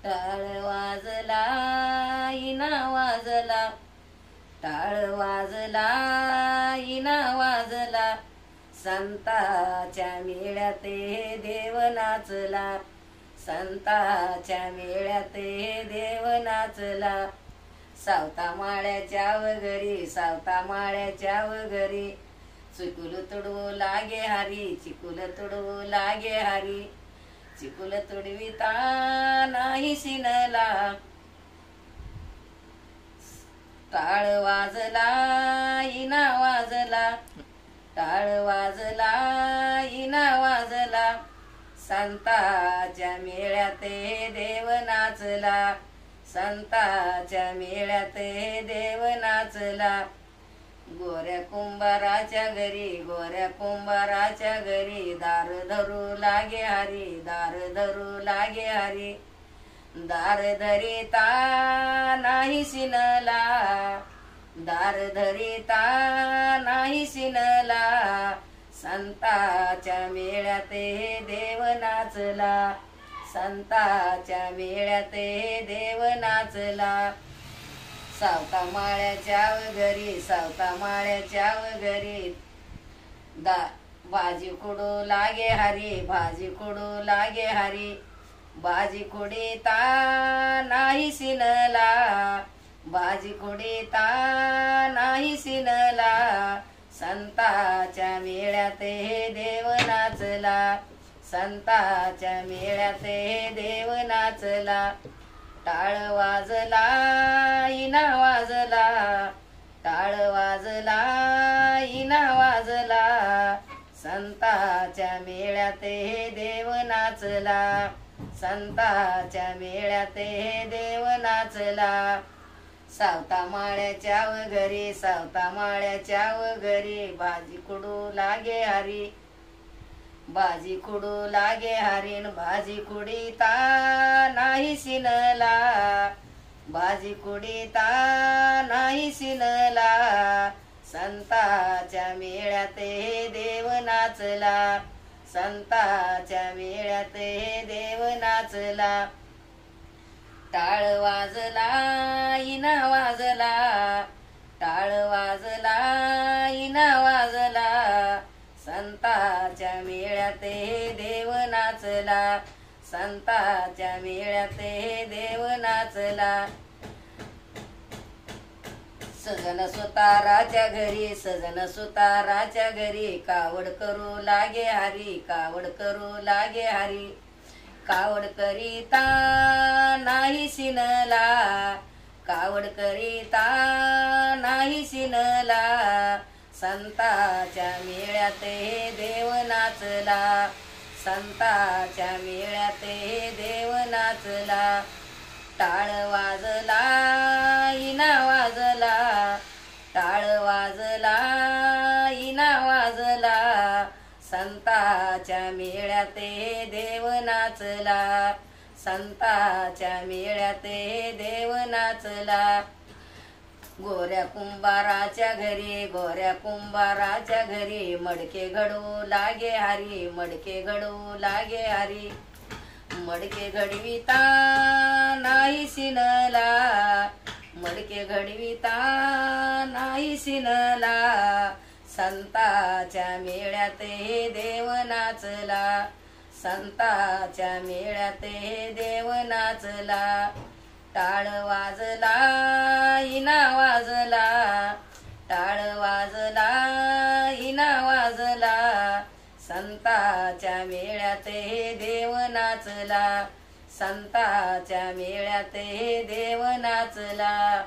टाळ वाजला इना वाजला, टाळ वाजला इना वाजला, संताच्या मेळ्यात देव नाचला, संताच्या मेळ्यात देव नाचला. सावता माळ्याच्या वगरी, सावता माळ्याच्या वगरी, चिकुल तुडवू लागे हरी, चिकुल तुडवू लागे हरी, चिकुल तुडविता नाही शिनला. टाळ वाजला इना वाजला, टाळ वाजला इना वाजला, संताच्या मेळ्यात देव नाचला, संताच्या मेळ्यात देव नाचला. गोऱ्या कुंभाराच्या घरी, गोऱ्या कुंभाराच्या घरी, दार धरू लागे हरी, दार धरू लागे हरी, दार धरिता नाही शिनला, दार धरिता नाही शिनला, संताच्या मेळ्यात देव नाचला, संताच्या मेळ्यात देव नाचला. सावता माळ्याच्या घरी, सावता माळ्याच्या घरी, भाजी खुडू लागे हरी, भाजी खुडू लागे हरी, भाजी खुडीता नाही शिनला, भाजी खुडीता नाही शिनला, संताच्या मेळ्यात देव नाचला, संताच्या मेळ्यात देव नाचला. टाळ वाजला इना वाजला, टाळ वाजला इना वाजला, संताच्या मेळ्यात देव नाचला, संताच्या मेळ्यात देव नाचला. सावता माळ्याच्या घरी, सावता माळ्याच्या घरी, भाजी खुडू लागे हरी, भाजी खुडू लागे हरीण, भाजी खुडीता नाही शिनला, भाजी खुडीता नाही शिनला, संताच्या मेळ्यात देव नाचला, संताच्या मेळ्यात देव नाचला. टाळ वाजला इना वाजला, टाळ वाजला इना वाजला, संताच्या मेळ्यात देव नाचला, संताच्या मेळ्यात देव नाचला. सजन सुताराच्या घरी, सजन सुताराच्या घरी, कावड करू लागे हरी, कावड करू लागे हरी, कावड करीता नाही शिनला, कावड करीता नाही शिनला, संताच्या मेळ्यात देव नाचला, संताच्या मेळ्यात देव नाचला. टाळ वाजला इना वाजला, टाळ वाजला इना वाजला, संताच्या मेळ्यात देव नाचला, संताच्या मेळ्यात देव नाचला. गोऱ्या कुंभाराच्या घरी, गोऱ्या कुंभाराच्या घरी, मडके घडवू लागे हरी, मडके घडवू लागे हरी, मडके घडविता नाही शिनला, मडके घडविता नाही शिनला, संताच्या मेळ्यात देव नाचला, संताच्या मेळ्यात देव नाचला. टाळ वाजला इना वाजला, टाळ वाजला इना वाजला, संताच्या मेळ्यात देव नाचला, संताच्या मेळ्यात देव नाचला.